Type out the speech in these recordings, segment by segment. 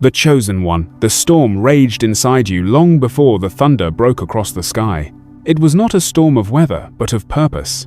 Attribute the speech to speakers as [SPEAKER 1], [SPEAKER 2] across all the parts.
[SPEAKER 1] The chosen one. The storm raged inside you long before the thunder broke across the sky. It was not a storm of weather, but of purpose.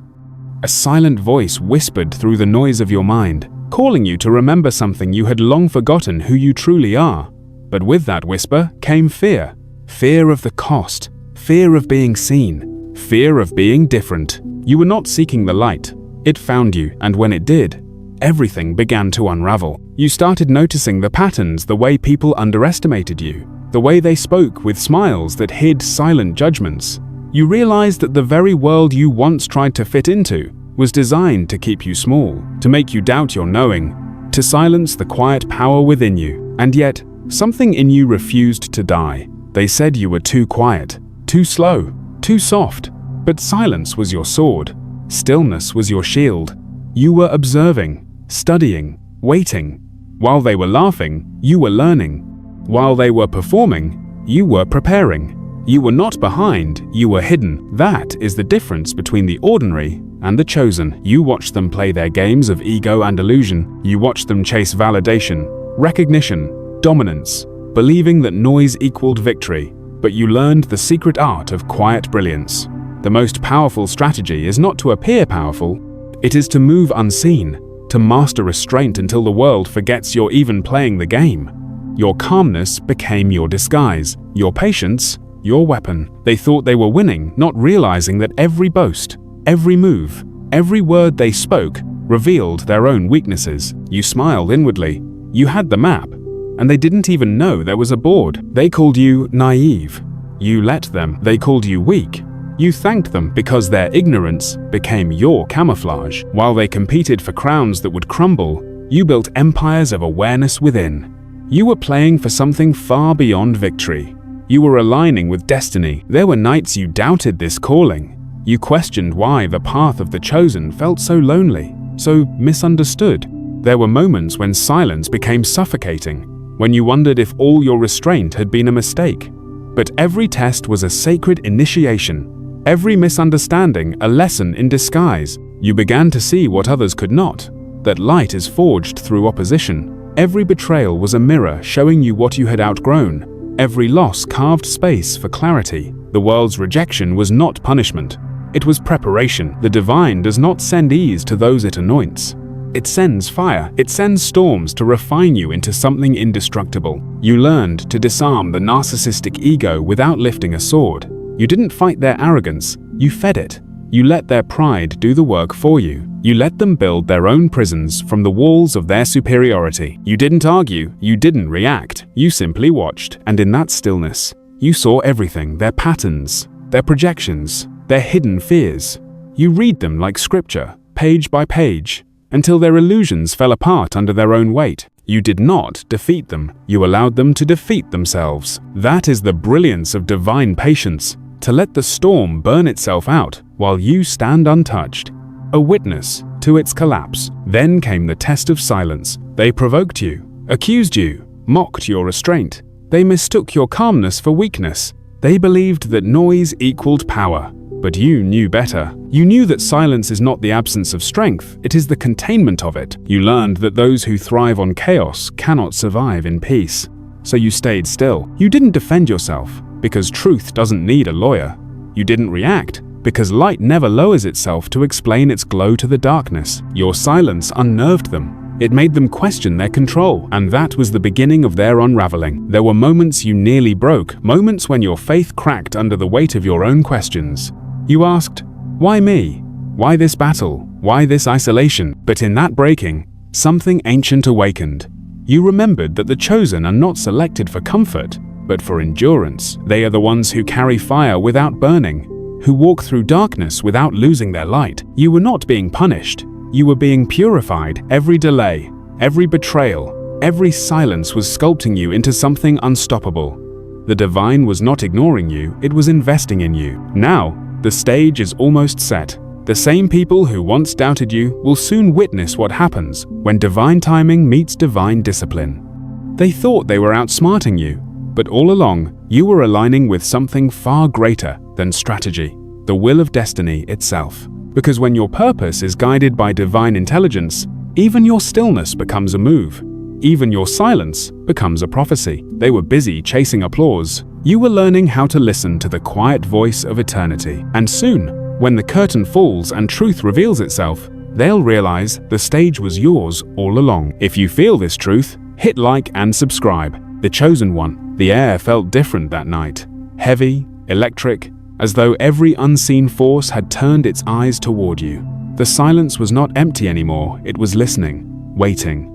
[SPEAKER 1] A silent voice whispered through the noise of your mind, calling you to remember something you had long forgotten who you truly are. But with that whisper came fear. Fear of the cost. Fear of being seen. Fear of being different. You were not seeking the light. It found you, and when it did, everything began to unravel. You started noticing the patterns, the way people underestimated you, the way they spoke with smiles that hid silent judgments. You realized that the very world you once tried to fit into was designed to keep you small, to make you doubt your knowing, to silence the quiet power within you. And yet, something in you refused to die. They said you were too quiet, too slow, too soft. But silence was your sword. Stillness was your shield. You were observing, studying, waiting. While they were laughing, you were learning. While they were performing, you were preparing. You were not behind, you were hidden. That is the difference between the ordinary and the chosen. You watched them play their games of ego and illusion. You watched them chase validation, recognition, dominance, believing that noise equaled victory. But you learned the secret art of quiet brilliance. The most powerful strategy is not to appear powerful, it is to move unseen, to master restraint until the world forgets you're even playing the game. Your calmness became your disguise, your patience, your weapon. They thought they were winning, not realizing that every boast, every move, every word they spoke revealed their own weaknesses. You smiled inwardly. You had the map, and they didn't even know there was a board. They called you naive. You let them. They called you weak. You thanked them because their ignorance became your camouflage. While they competed for crowns that would crumble, you built empires of awareness within. You were playing for something far beyond victory. You were aligning with destiny. There were nights you doubted this calling. You questioned why the path of the chosen felt so lonely, so misunderstood. There were moments when silence became suffocating, when you wondered if all your restraint had been a mistake. But every test was a sacred initiation. Every misunderstanding a lesson in disguise. You began to see what others could not, that light is forged through opposition. Every betrayal was a mirror showing you what you had outgrown. Every loss carved space for clarity. The world's rejection was not punishment. It was preparation. The divine does not send ease to those it anoints. It sends fire. It sends storms to refine you into something indestructible. You learned to disarm the narcissistic ego without lifting a sword. You didn't fight their arrogance, you fed it. You let their pride do the work for you. You let them build their own prisons from the walls of their superiority. You didn't argue, you didn't react, you simply watched. And in that stillness, you saw everything, their patterns, their projections, their hidden fears. You read them like scripture, page by page, until their illusions fell apart under their own weight. You did not defeat them, you allowed them to defeat themselves. That is the brilliance of divine patience. To let the storm burn itself out while you stand untouched, a witness to its collapse. Then came the test of silence. They provoked you, accused you, mocked your restraint. They mistook your calmness for weakness. They believed that noise equaled power. But you knew better. You knew that silence is not the absence of strength, it is the containment of it. You learned that those who thrive on chaos cannot survive in peace. So you stayed still. You didn't defend yourself, because truth doesn't need a lawyer. You didn't react, because light never lowers itself to explain its glow to the darkness. Your silence unnerved them. It made them question their control, and that was the beginning of their unraveling. There were moments you nearly broke, moments when your faith cracked under the weight of your own questions. You asked, why me? Why this battle? Why this isolation? But in that breaking, something ancient awakened. You remembered that the chosen are not selected for comfort, but for endurance. They are the ones who carry fire without burning, who walk through darkness without losing their light. You were not being punished. You were being purified. Every delay, every betrayal, every silence was sculpting you into something unstoppable. The divine was not ignoring you, it was investing in you. Now, the stage is almost set. The same people who once doubted you will soon witness what happens when divine timing meets divine discipline. They thought they were outsmarting you, but all along, you were aligning with something far greater than strategy, the will of destiny itself. Because when your purpose is guided by divine intelligence, even your stillness becomes a move. even your silence becomes a prophecy. They were busy chasing applause. You were learning how to listen to the quiet voice of eternity. And soon, when the curtain falls and truth reveals itself, they'll realize the stage was yours all along. If you feel this truth, hit like and subscribe. The Chosen One. The air felt different that night. Heavy, electric, as though every unseen force had turned its eyes toward you. The silence was not empty anymore, it was listening, waiting.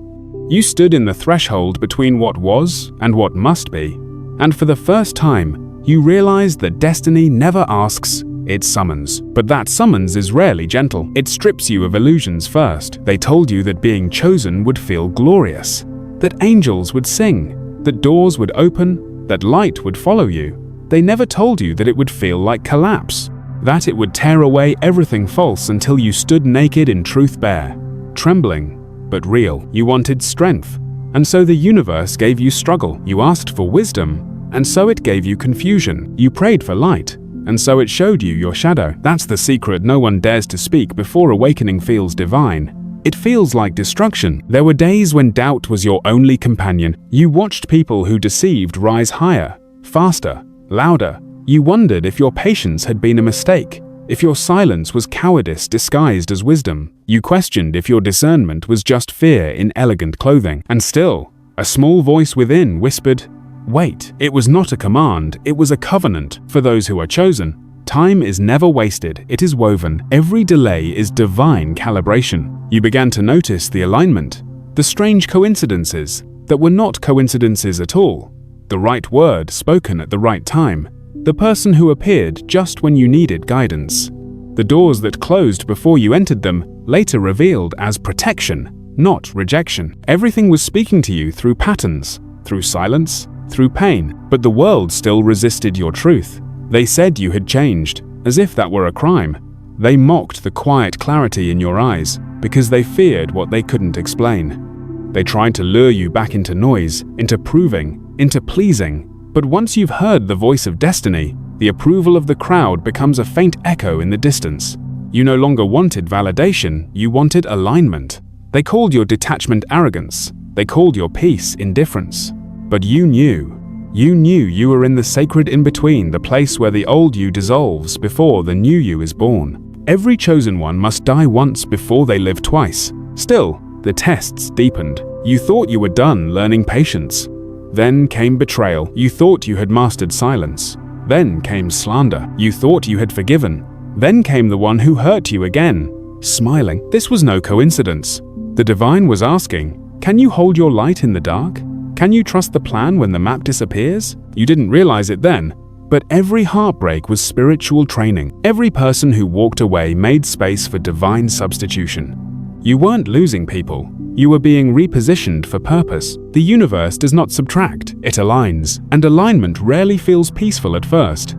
[SPEAKER 1] You stood in the threshold between what was and what must be, and for the first time, you realized that destiny never asks, it summons. But that summons is rarely gentle. It strips you of illusions first. They told you that being chosen would feel glorious, that angels would sing, that doors would open, that light would follow you. They never told you that it would feel like collapse, that it would tear away everything false until you stood naked in truth bare, trembling, but real. You wanted strength, and so the universe gave you struggle. You asked for wisdom, and so it gave you confusion. You prayed for light, and so it showed you your shadow. That's the secret no one dares to speak before awakening feels divine. It feels like destruction. There were days when doubt was your only companion. You watched people who deceived rise higher, faster, louder. You wondered if your patience had been a mistake, if your silence was cowardice disguised as wisdom. You questioned if your discernment was just fear in elegant clothing. And still, a small voice within whispered, wait. It was not a command, it was a covenant. For those who are chosen, time is never wasted, it is woven. Every delay is divine calibration. You began to notice the alignment, the strange coincidences that were not coincidences at all. The right word spoken at the right time. The person who appeared just when you needed guidance. The doors that closed before you entered them later revealed as protection, not rejection. Everything was speaking to you through patterns, through silence, through pain, but the world still resisted your truth. They said you had changed, as if that were a crime. They mocked the quiet clarity in your eyes because they feared what they couldn't explain. They tried to lure you back into noise, into proving, into pleasing. But once you've heard the voice of destiny, the approval of the crowd becomes a faint echo in the distance. You no longer wanted validation, you wanted alignment. They called your detachment arrogance. They called your peace indifference. But you knew you were in the sacred in-between, the place where the old you dissolves before the new you is born. Every chosen one must die once before they live twice. Still, the tests deepened. You thought you were done learning patience. Then came betrayal. You thought you had mastered silence. Then came slander. You thought you had forgiven. Then came the one who hurt you again, smiling. This was no coincidence. The divine was asking, can you hold your light in the dark? Can you trust the plan when the map disappears? You didn't realize it then, but every heartbreak was spiritual training. Every person who walked away made space for divine substitution. You weren't losing people. You were being repositioned for purpose. The universe does not subtract, it aligns, and alignment rarely feels peaceful at first.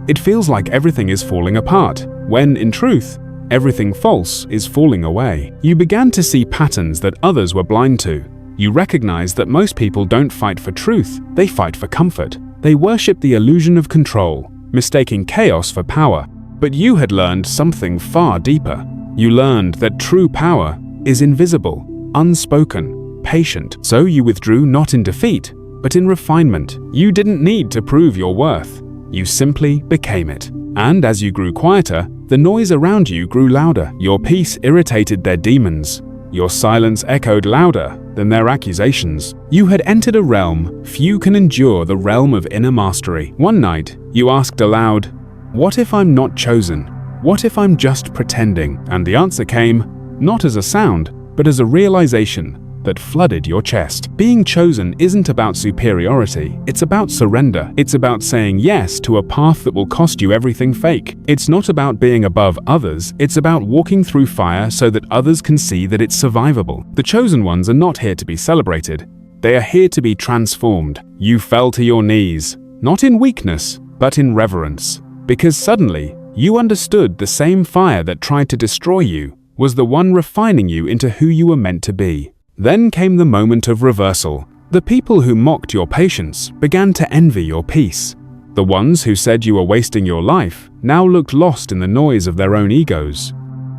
[SPEAKER 1] It feels like everything is falling apart, when, in truth, everything false is falling away. You began to see patterns that others were blind to. You recognized that most people don't fight for truth, they fight for comfort. They worship the illusion of control, mistaking chaos for power. But you had learned something far deeper. You learned that true power is invisible, unspoken, patient. So you withdrew not in defeat, but in refinement. You didn't need to prove your worth. You simply became it. And as you grew quieter, the noise around you grew louder. Your peace irritated their demons. Your silence echoed louder than their accusations. You had entered a realm few can endure, the realm of inner mastery. One night, you asked aloud, what if I'm not chosen? What if I'm just pretending? And the answer came, not as a sound, but as a realization that flooded your chest. Being chosen isn't about superiority, it's about surrender. It's about saying yes to a path that will cost you everything fake. It's not about being above others, it's about walking through fire so that others can see that it's survivable. The chosen ones are not here to be celebrated, they are here to be transformed. You fell to your knees, not in weakness, but in reverence. Because suddenly, you understood the same fire that tried to destroy you was the one refining you into who you were meant to be. Then came the moment of reversal. The people who mocked your patience began to envy your peace. The ones who said you were wasting your life now looked lost in the noise of their own egos.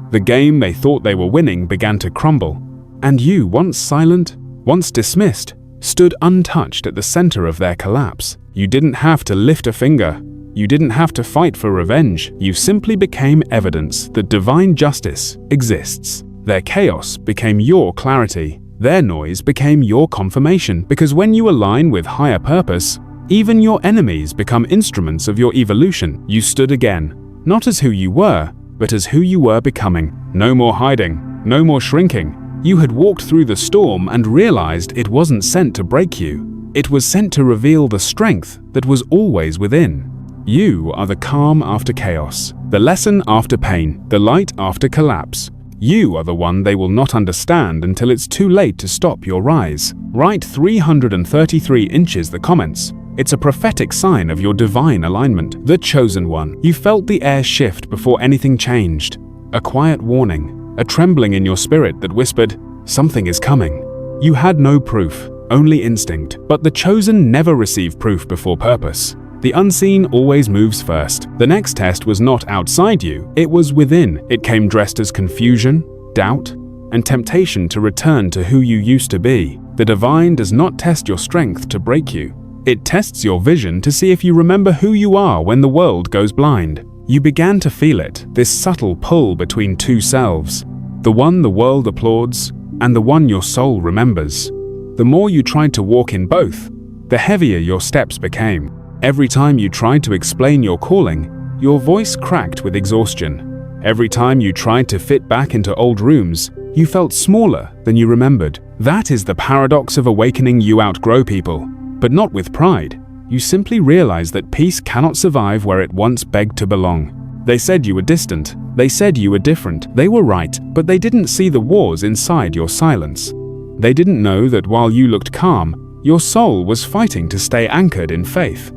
[SPEAKER 1] The game they thought they were winning began to crumble, and you, once silent, once dismissed, stood untouched at the center of their collapse. You didn't have to lift a finger. You didn't have to fight for revenge. You simply became evidence that divine justice exists. Their chaos became your clarity. Their noise became your confirmation, because when you align with higher purpose, even your enemies become instruments of your evolution. You stood again, not as who you were, but as who you were becoming. No more hiding, no more shrinking. You had walked through the storm and realized it wasn't sent to break you. It was sent to reveal the strength that was always within. You are the calm after chaos, the lesson after pain, the light after collapse. You are the one they will not understand until it's too late to stop your rise. Write 333 inches the comments. It's a prophetic sign of your divine alignment, the chosen one. You felt the air shift before anything changed. A quiet warning. A trembling in your spirit that whispered, something is coming. You had no proof, only instinct. But the chosen never receive proof before purpose. The unseen always moves first. The next test was not outside you, it was within. It came dressed as confusion, doubt, and temptation to return to who you used to be. The divine does not test your strength to break you. It tests your vision to see if you remember who you are when the world goes blind. You began to feel it, this subtle pull between two selves, the one the world applauds and the one your soul remembers. The more you tried to walk in both, the heavier your steps became. Every time you tried to explain your calling, your voice cracked with exhaustion. Every time you tried to fit back into old rooms, you felt smaller than you remembered. That is the paradox of awakening. You outgrow people, but not with pride. You simply realize that peace cannot survive where it once begged to belong. They said you were distant. They said you were different. They were right, but they didn't see the wars inside your silence. They didn't know that while you looked calm, your soul was fighting to stay anchored in faith.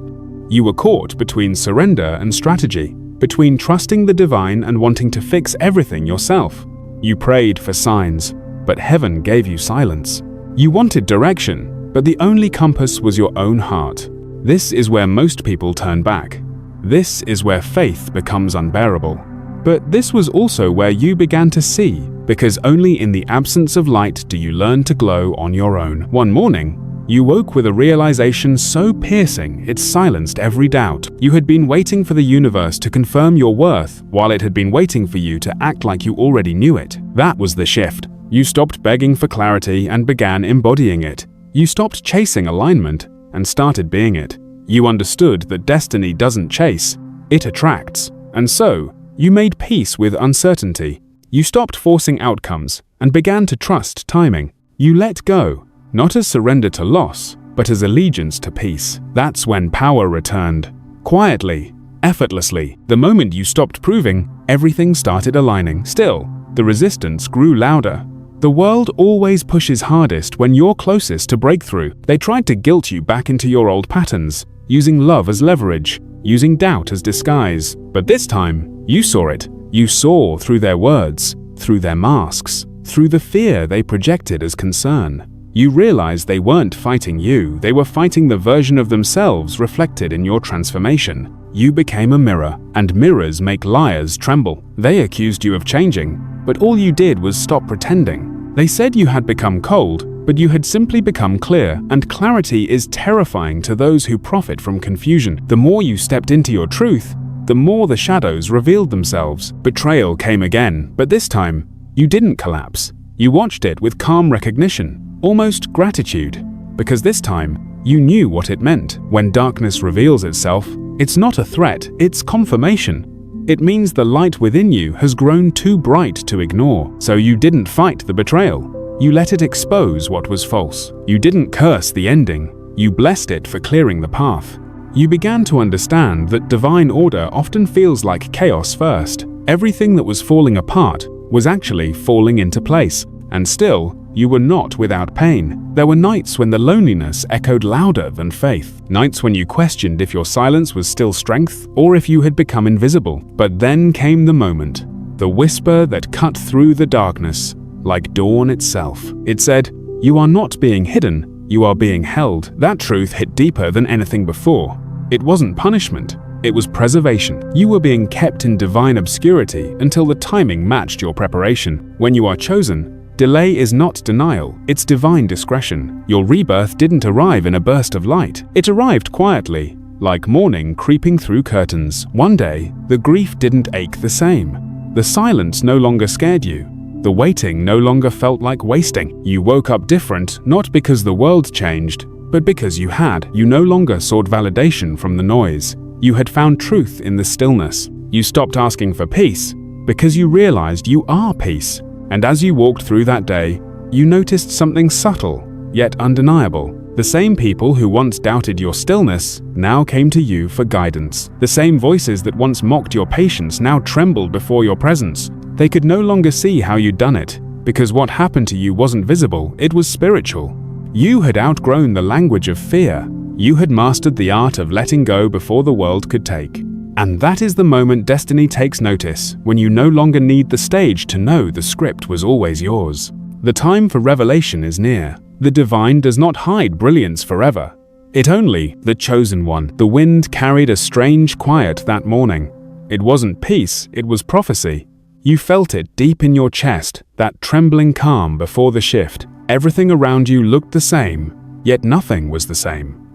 [SPEAKER 1] You were caught between surrender and strategy, between trusting the divine and wanting to fix everything yourself. You prayed for signs, but heaven gave you silence. You wanted direction, but the only compass was your own heart. This is where most people turn back. This is where faith becomes unbearable. But this was also where you began to see, because only in the absence of light do you learn to glow on your own. One morning, you woke with a realization so piercing it silenced every doubt. You had been waiting for the universe to confirm your worth while it had been waiting for you to act like you already knew it. That was the shift. You stopped begging for clarity and began embodying it. You stopped chasing alignment and started being it. You understood that destiny doesn't chase, it attracts. And so, you made peace with uncertainty. You stopped forcing outcomes and began to trust timing. You let go, not as surrender to loss, but as allegiance to peace. That's when power returned. Quietly, effortlessly. The moment you stopped proving, everything started aligning. Still, the resistance grew louder. The world always pushes hardest when you're closest to breakthrough. They tried to guilt you back into your old patterns, using love as leverage, using doubt as disguise. But this time, you saw it. You saw through their words, through their masks, through the fear they projected as concern. You realized they weren't fighting you, they were fighting the version of themselves reflected in your transformation. You became a mirror, and mirrors make liars tremble. They accused you of changing, but all you did was stop pretending. They said you had become cold, but you had simply become clear, and clarity is terrifying to those who profit from confusion. The more you stepped into your truth, the more the shadows revealed themselves. Betrayal came again, but this time, you didn't collapse. You watched it with calm recognition, almost gratitude, because this time, you knew what it meant. When darkness reveals itself, it's not a threat, it's confirmation. It means the light within you has grown too bright to ignore. So you didn't fight the betrayal. You let it expose what was false. You didn't curse the ending. You blessed it for clearing the path. You began to understand that divine order often feels like chaos first. Everything that was falling apart was actually falling into place. And still, you were not without pain. There were nights when the loneliness echoed louder than faith. Nights when you questioned if your silence was still strength or if you had become invisible. But then came the moment, the whisper that cut through the darkness, like dawn itself. It said, "You are not being hidden, you are being held." That truth hit deeper than anything before. It wasn't punishment, it was preservation. You were being kept in divine obscurity until the timing matched your preparation. When you are chosen, Delay is not denial, it's divine discretion. Your rebirth didn't arrive in a burst of light. It arrived quietly, like morning creeping through curtains. One day, the grief didn't ache the same. The silence no longer scared you. The waiting no longer felt like wasting. You woke up different, not because the world changed, but because you had. You no longer sought validation from the noise. You had found truth in the stillness. You stopped asking for peace, because you realized you are peace. And as you walked through that day, you noticed something subtle, yet undeniable. The same people who once doubted your stillness now came to you for guidance. The same voices that once mocked your patience now trembled before your presence. They could no longer see how you'd done it, because what happened to you wasn't visible, it was spiritual. You had outgrown the language of fear. You had mastered the art of letting go before the world could take. And that is the moment destiny takes notice, when you no longer need the stage to know the script was always yours. The time for revelation is near. The divine does not hide brilliance forever. It only, the chosen one. The wind carried a strange quiet that morning. It wasn't peace, it was prophecy. You felt it deep in your chest, that trembling calm before the shift. Everything around you looked the same, yet nothing was the same.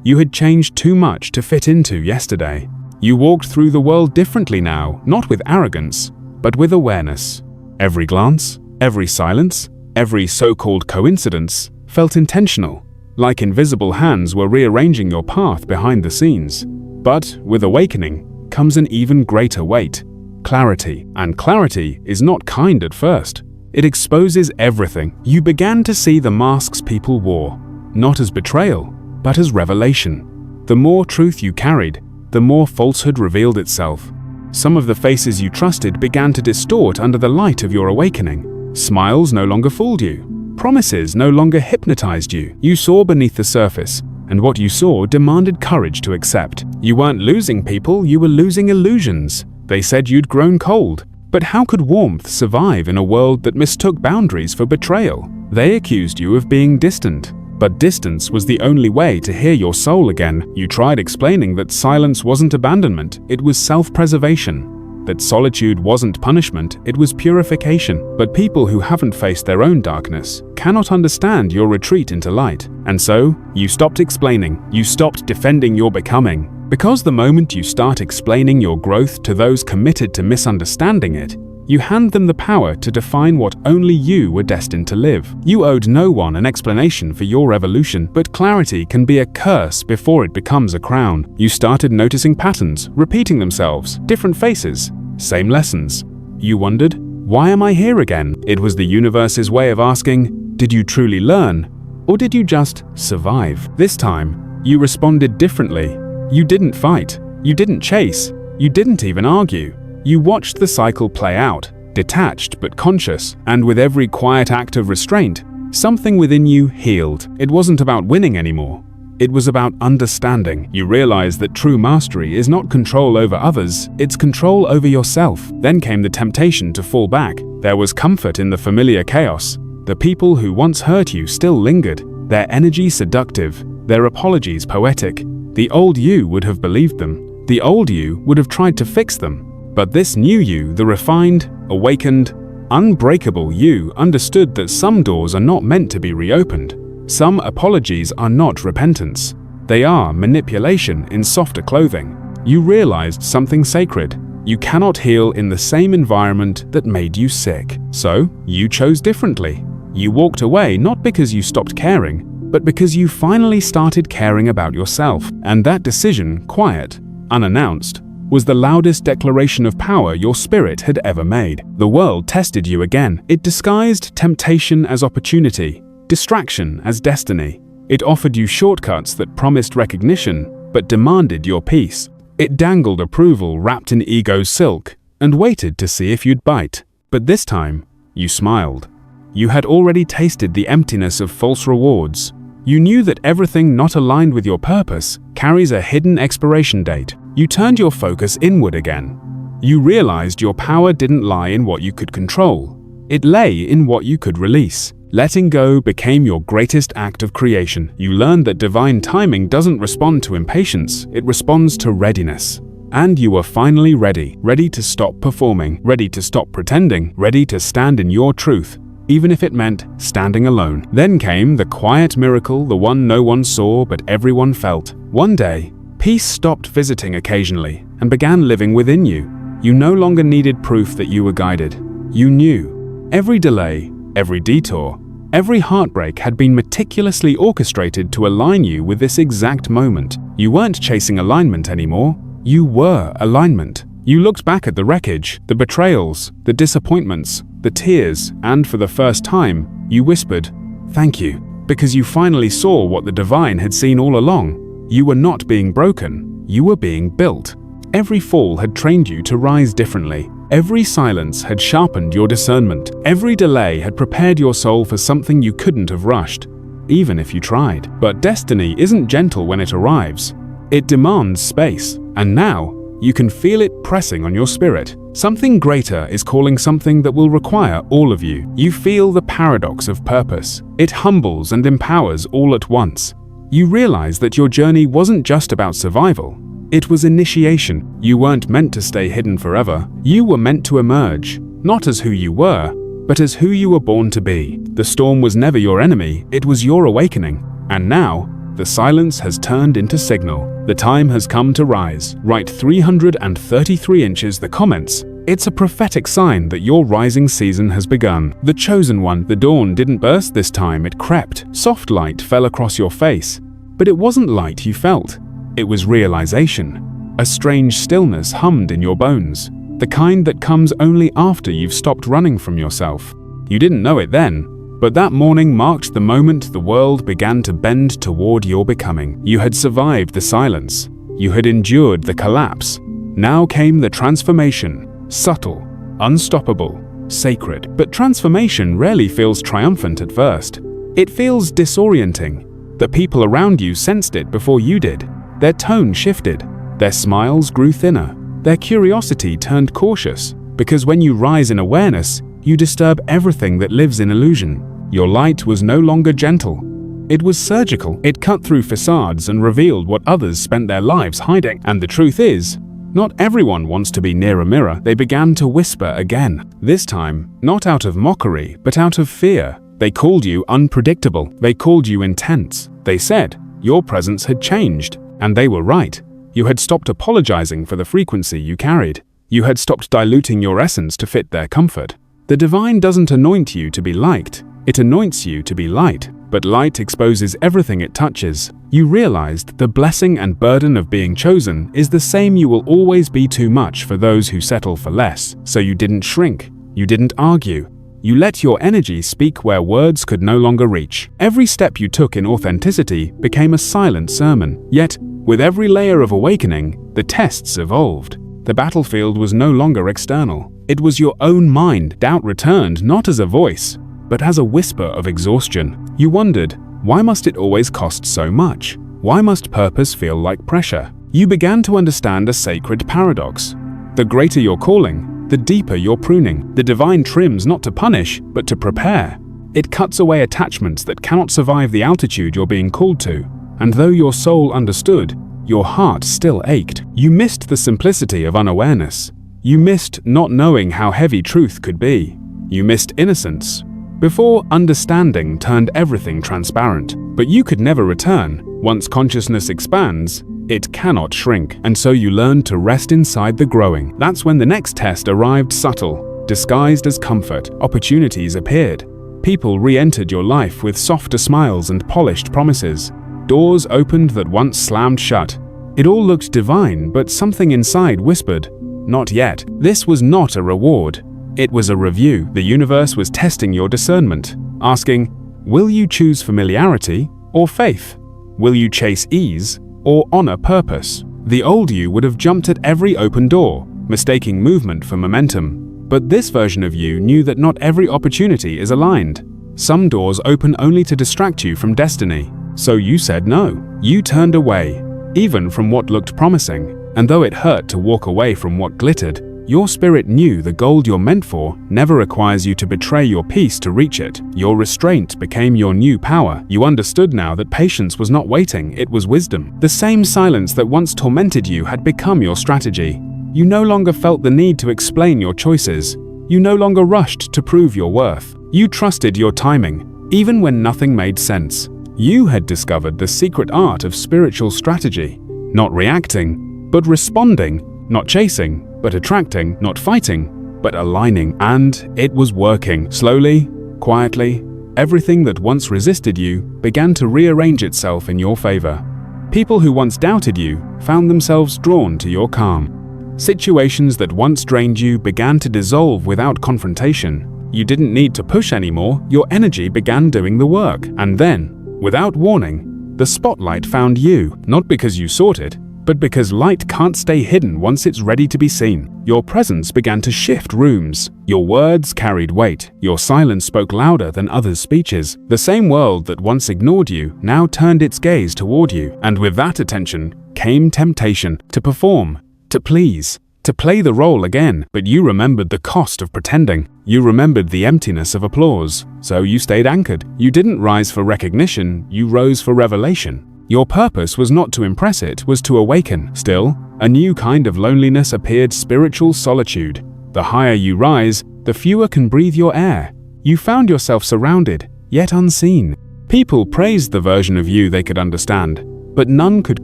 [SPEAKER 1] You had changed too much to fit into yesterday. You walked through the world differently now, not with arrogance, but with awareness. Every glance, every silence, every so-called coincidence felt intentional, like invisible hands were rearranging your path behind the scenes. But with awakening comes an even greater weight: clarity. And clarity is not kind at first. It exposes everything. You began to see the masks people wore, not as betrayal, but as revelation. The more truth you carried, the more falsehood revealed itself. Some of the faces you trusted began to distort under the light of your awakening. Smiles no longer fooled you. Promises no longer hypnotized you. You saw beneath the surface, and what you saw demanded courage to accept. You weren't losing people, you were losing illusions. They said you'd grown cold. But how could warmth survive in a world that mistook boundaries for betrayal? They accused you of being distant. But distance was the only way to hear your soul again. You tried explaining that silence wasn't abandonment, it was self-preservation. That solitude wasn't punishment, it was purification. But people who haven't faced their own darkness cannot understand your retreat into light. And so, you stopped explaining. You stopped defending your becoming. Because the moment you start explaining your growth to those committed to misunderstanding it, you hand them the power to define what only you were destined to live. You owed no one an explanation for your evolution, but clarity can be a curse before it becomes a crown. You started noticing patterns, repeating themselves, different faces, same lessons. You wondered, why am I here again? It was the universe's way of asking, did you truly learn, or did you just survive? This time, you responded differently. You didn't fight, you didn't chase, you didn't even argue. You watched the cycle play out, detached but conscious, and with every quiet act of restraint, something within you healed. It wasn't about winning anymore. It was about understanding. You realized that true mastery is not control over others, it's control over yourself. Then came the temptation to fall back. There was comfort in the familiar chaos. The people who once hurt you still lingered, their energy seductive, their apologies poetic. The old you would have believed them. The old you would have tried to fix them. But this new you, the refined, awakened, unbreakable you, understood that some doors are not meant to be reopened. Some apologies are not repentance. They are manipulation in softer clothing. You realized something sacred. You cannot heal in the same environment that made you sick. So, you chose differently. You walked away not because you stopped caring, but because you finally started caring about yourself. And that decision, quiet, unannounced, was the loudest declaration of power your spirit had ever made. The world tested you again. It disguised temptation as opportunity, distraction as destiny. It offered you shortcuts that promised recognition, but demanded your peace. It dangled approval wrapped in ego's silk, and waited to see if you'd bite. But this time, you smiled. You had already tasted the emptiness of false rewards. You knew that everything not aligned with your purpose carries a hidden expiration date. You turned your focus inward again. You realized your power didn't lie in what you could control. It lay in what you could release. Letting go became your greatest act of creation. You learned that divine timing doesn't respond to impatience, it responds to readiness. And you were finally ready. Ready to stop performing, ready to stop pretending, ready to stand in your truth. even if it meant standing alone. Then came the quiet miracle, the one no one saw but everyone felt. One day, peace stopped visiting occasionally and began living within you. You no longer needed proof that you were guided. You knew. Every delay, every detour, every heartbreak had been meticulously orchestrated to align you with this exact moment. You weren't chasing alignment anymore. You were alignment. You looked back at the wreckage, the betrayals, the disappointments, the tears, and for the first time, you whispered, "Thank you," because you finally saw what the divine had seen all along. You were not being broken, you were being built. Every fall had trained you to rise differently. Every silence had sharpened your discernment. Every delay had prepared your soul for something you couldn't have rushed, even if you tried. But destiny isn't gentle when it arrives. It demands space, and now, you can feel it pressing on your spirit. Something greater is calling something that will require all of you. You feel the paradox of purpose. It humbles and empowers all at once. You realize that your journey wasn't just about survival. It was initiation. You weren't meant to stay hidden forever. You were meant to emerge, not as who you were, but as who you were born to be. The storm was never your enemy, it was your awakening. And now, the silence has turned into signal. The time has come to rise. Write 333 inches the comments. It's a prophetic sign that your rising season has begun. The chosen one. The dawn didn't burst this time, it crept. Soft light fell across your face. But it wasn't light you felt. It was realization. A strange stillness hummed in your bones. The kind that comes only after you've stopped running from yourself. You didn't know it then, but that morning marked the moment the world began to bend toward your becoming. You had survived the silence. You had endured the collapse. Now came the transformation. Subtle, unstoppable, sacred. But transformation rarely feels triumphant at first. It feels disorienting. The people around you sensed it before you did. Their tone shifted. Their smiles grew thinner. Their curiosity turned cautious. Because when you rise in awareness, you disturb everything that lives in illusion. Your light was no longer gentle. It was surgical. It cut through facades and revealed what others spent their lives hiding. And the truth is, not everyone wants to be near a mirror. They began to whisper again. This time, not out of mockery, but out of fear. They called you unpredictable. They called you intense. They said your presence had changed. And they were right. You had stopped apologizing for the frequency you carried. You had stopped diluting your essence to fit their comfort. The divine doesn't anoint you to be liked. It anoints you to be light. But light exposes everything it touches. You realized the blessing and burden of being chosen is the same. You will always be too much for those who settle for less. So you didn't shrink. You didn't argue. You let your energy speak where words could no longer reach. Every step you took in authenticity became a silent sermon. Yet, with every layer of awakening, the tests evolved. The battlefield was no longer external. It was your own mind. Doubt returned not as a voice, but as a whisper of exhaustion. You wondered, why must it always cost so much? Why must purpose feel like pressure? You began to understand a sacred paradox. The greater your calling, the deeper your pruning. The divine trims not to punish, but to prepare. It cuts away attachments that cannot survive the altitude you're being called to. And though your soul understood, your heart still ached. You missed the simplicity of unawareness. You missed not knowing how heavy truth could be. You missed innocence. Before understanding turned everything transparent. But you could never return. Once consciousness expands, it cannot shrink. And so you learned to rest inside the growing. That's when the next test arrived, subtle, disguised as comfort. Opportunities appeared. People re-entered your life with softer smiles and polished promises. Doors opened that once slammed shut. It all looked divine, but something inside whispered, "Not yet." This was not a reward. It was a review. The universe was testing your discernment, asking, will you choose familiarity or faith? Will you chase ease or honor purpose? The old you would have jumped at every open door, mistaking movement for momentum. But this version of you knew that not every opportunity is aligned. Some doors open only to distract you from destiny. So you said no. You turned away, even from what looked promising. And though it hurt to walk away from what glittered, your spirit knew the gold you're meant for never requires you to betray your peace to reach it. Your restraint became your new power. You understood now that patience was not waiting, it was wisdom. The same silence that once tormented you had become your strategy. You no longer felt the need to explain your choices. You no longer rushed to prove your worth. You trusted your timing, even when nothing made sense. You had discovered the secret art of spiritual strategy, not reacting, but responding, not chasing, but attracting, not fighting, but aligning. And it was working. Slowly, quietly, everything that once resisted you began to rearrange itself in your favor. People who once doubted you found themselves drawn to your calm. Situations that once drained you began to dissolve without confrontation. You didn't need to push anymore, your energy began doing the work. And then, without warning, the spotlight found you, not because you sought it, but because light can't stay hidden once it's ready to be seen. Your presence began to shift rooms. Your words carried weight. Your silence spoke louder than others' speeches. The same world that once ignored you now turned its gaze toward you. And with that attention came temptation to perform, to please, to play the role again. But you remembered the cost of pretending. You remembered the emptiness of applause. So you stayed anchored. You didn't rise for recognition, you rose for revelation. Your purpose was not to impress, it was to awaken. Still, a new kind of loneliness appeared, spiritual solitude. The higher you rise, the fewer can breathe your air. You found yourself surrounded, yet unseen. People praised the version of you they could understand, but none could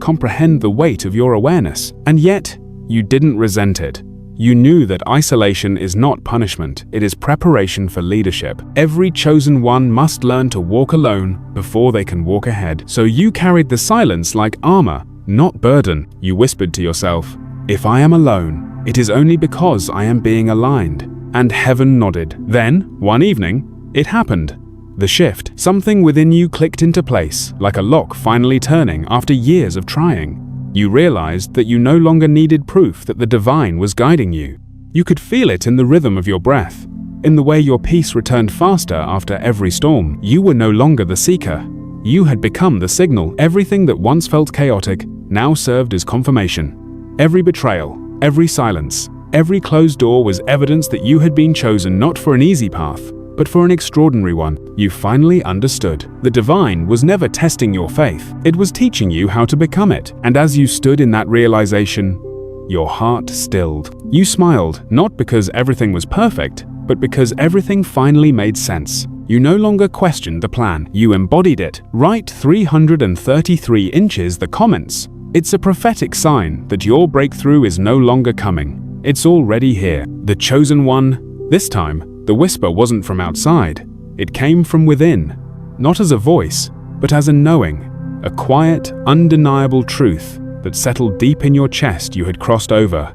[SPEAKER 1] comprehend the weight of your awareness. And yet, you didn't resent it. You knew that isolation is not punishment, it is preparation for leadership. Every chosen one must learn to walk alone before they can walk ahead. So you carried the silence like armor, not burden. You whispered to yourself, "If I am alone, it is only because I am being aligned." And heaven nodded. Then, one evening, it happened. The shift. Something within you clicked into place, like a lock finally turning after years of trying. You realized that you no longer needed proof that the divine was guiding you. You could feel it in the rhythm of your breath, in the way your peace returned faster after every storm. You were no longer the seeker. You had become the signal. Everything that once felt chaotic now served as confirmation. Every betrayal, every silence, every closed door was evidence that you had been chosen not for an easy path, but for an extraordinary one. You finally understood. The divine was never testing your faith. It was teaching you how to become it. And as you stood in that realization, your heart stilled. You smiled, not because everything was perfect, but because everything finally made sense. You no longer questioned the plan. You embodied it. Write 333 inches the comments. It's a prophetic sign that your breakthrough is no longer coming. It's already here. The chosen one. This time, the whisper wasn't from outside, it came from within, not as a voice, but as a knowing, a quiet, undeniable truth that settled deep in your chest. You had crossed over.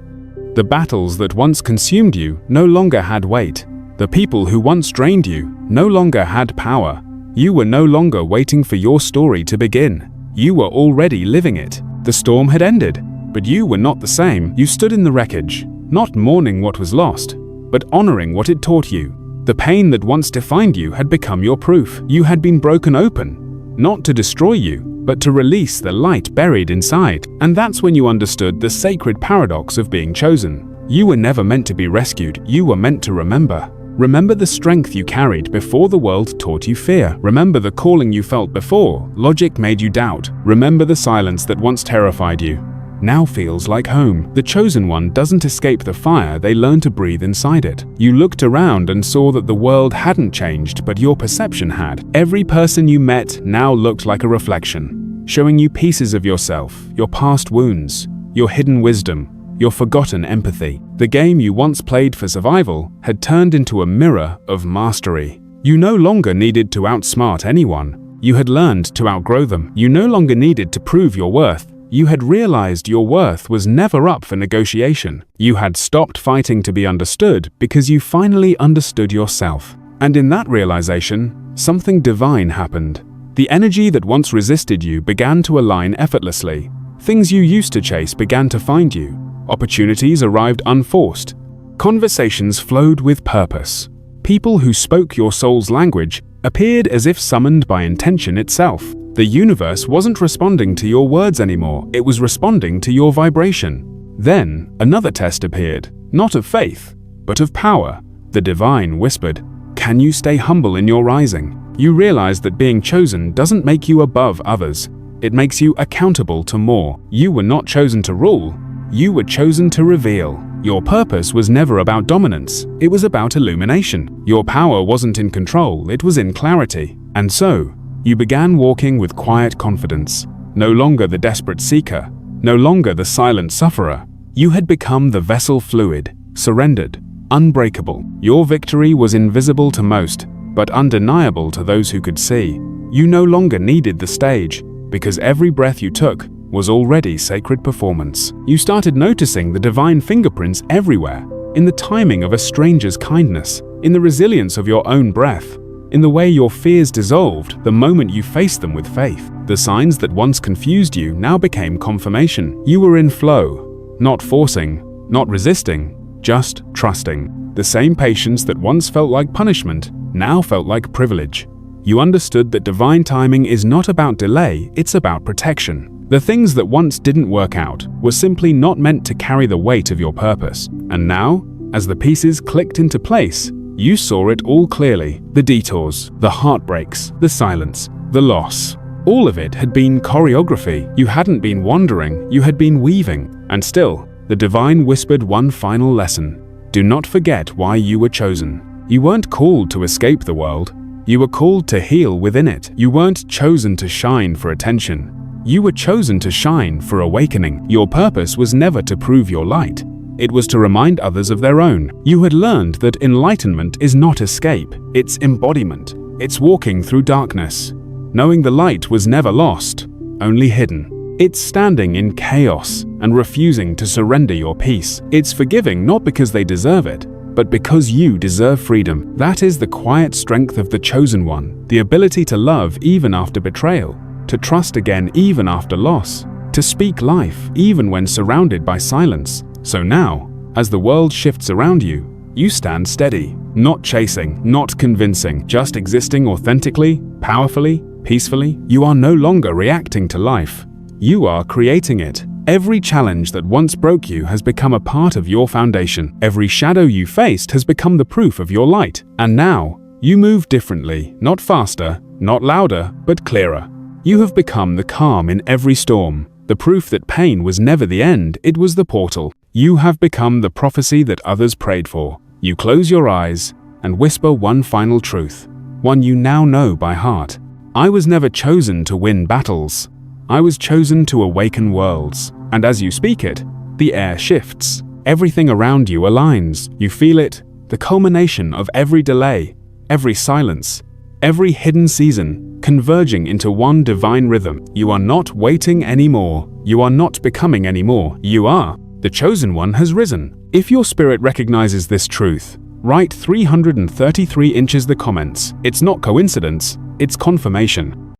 [SPEAKER 1] The battles that once consumed you no longer had weight. The people who once drained you no longer had power. You were no longer waiting for your story to begin. You were already living it. The storm had ended, but you were not the same. You stood in the wreckage, not mourning what was lost, but honoring what it taught you. The pain that once defined you had become your proof. You had been broken open, not to destroy you, but to release the light buried inside. And that's when you understood the sacred paradox of being chosen. You were never meant to be rescued, you were meant to remember. Remember the strength you carried before the world taught you fear. Remember the calling you felt before logic made you doubt. Remember the silence that once terrified you now feels like home. The chosen one doesn't escape the fire, they learn to breathe inside it. You looked around and saw that the world hadn't changed, but your perception had. Every person you met now looked like a reflection, showing you pieces of yourself, your past wounds, your hidden wisdom, your forgotten empathy. The game you once played for survival had turned into a mirror of mastery. You no longer needed to outsmart anyone. You had learned to outgrow them. You no longer needed to prove your worth. You had realized your worth was never up for negotiation. You had stopped fighting to be understood because you finally understood yourself. And in that realization, something divine happened. The energy that once resisted you began to align effortlessly. Things you used to chase began to find you. Opportunities arrived unforced. Conversations flowed with purpose. People who spoke your soul's language appeared as if summoned by intention itself. The universe wasn't responding to your words anymore, it was responding to your vibration. Then, another test appeared, not of faith, but of power. The divine whispered, "Can you stay humble in your rising?" You realized that being chosen doesn't make you above others, it makes you accountable to more. You were not chosen to rule, you were chosen to reveal. Your purpose was never about dominance, it was about illumination. Your power wasn't in control, it was in clarity. And so, you began walking with quiet confidence. No longer the desperate seeker, no longer the silent sufferer. You had become the vessel fluid, surrendered, unbreakable. Your victory was invisible to most, but undeniable to those who could see. You no longer needed the stage, because every breath you took was already sacred performance. You started noticing the divine fingerprints everywhere, in the timing of a stranger's kindness, in the resilience of your own breath, in the way your fears dissolved the moment you faced them with faith. The signs that once confused you now became confirmation. You were in flow, not forcing, not resisting, just trusting. The same patience that once felt like punishment now felt like privilege. You understood that divine timing is not about delay, it's about protection. The things that once didn't work out were simply not meant to carry the weight of your purpose. And now, as the pieces clicked into place, you saw it all clearly. The detours, the heartbreaks, the silence, the loss. All of it had been choreography. You hadn't been wandering, you had been weaving. And still, the divine whispered one final lesson. Do not forget why you were chosen. You weren't called to escape the world. You were called to heal within it. You weren't chosen to shine for attention. You were chosen to shine for awakening. Your purpose was never to prove your light. It was to remind others of their own. You had learned that enlightenment is not escape, it's embodiment. It's walking through darkness, knowing the light was never lost, only hidden. It's standing in chaos and refusing to surrender your peace. It's forgiving not because they deserve it, but because you deserve freedom. That is the quiet strength of the chosen one, the ability to love even after betrayal, to trust again even after loss, to speak life even when surrounded by silence. So now, as the world shifts around you, you stand steady, not chasing, not convincing, just existing authentically, powerfully, peacefully. You are no longer reacting to life. You are creating it. Every challenge that once broke you has become a part of your foundation. Every shadow you faced has become the proof of your light. And now, you move differently, not faster, not louder, but clearer. You have become the calm in every storm, the proof that pain was never the end, it was the portal. You have become the prophecy that others prayed for. You close your eyes and whisper one final truth, one you now know by heart. I was never chosen to win battles. I was chosen to awaken worlds. And as you speak it, the air shifts. Everything around you aligns. You feel it, the culmination of every delay, every silence, every hidden season, converging into one divine rhythm. You are not waiting anymore. You are not becoming anymore. You are. The chosen one has risen. If your spirit recognizes this truth, write 333 inches the comments. It's not coincidence, it's confirmation.